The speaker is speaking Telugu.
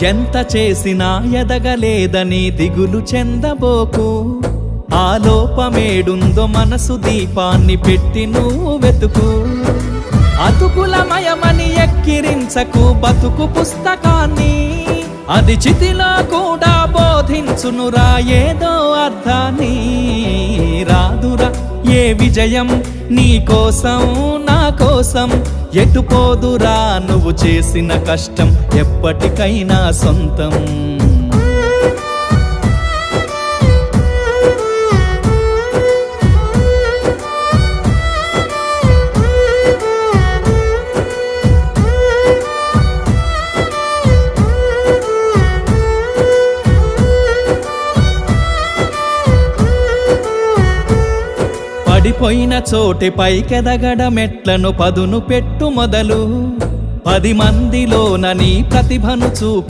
ఎంత చేసినా ఎదగలేదని దిగులు చెందబోకు. ఆ లోపమేడుందో మనసు దీపాన్ని పెట్టి నువ్వు వెతుకు. అతుకులమయమని ఎక్కిరించకు బతుకు పుస్తకాన్ని, అది చితిలో కూడా బోధించునురా ఏదో అర్థాన్ని. రాదురా ఏ విజయం నీ కోసం నా కోసం, ఎటుపోదురా నువ్వు చేసిన కష్టం ఎప్పటికైనా సొంతం. పడిపోయిన చోటి పైకెదగడ మెట్లను పదును పెట్టు మొదలు. 10 మందిలోన నీ ప్రతిభను చూపు.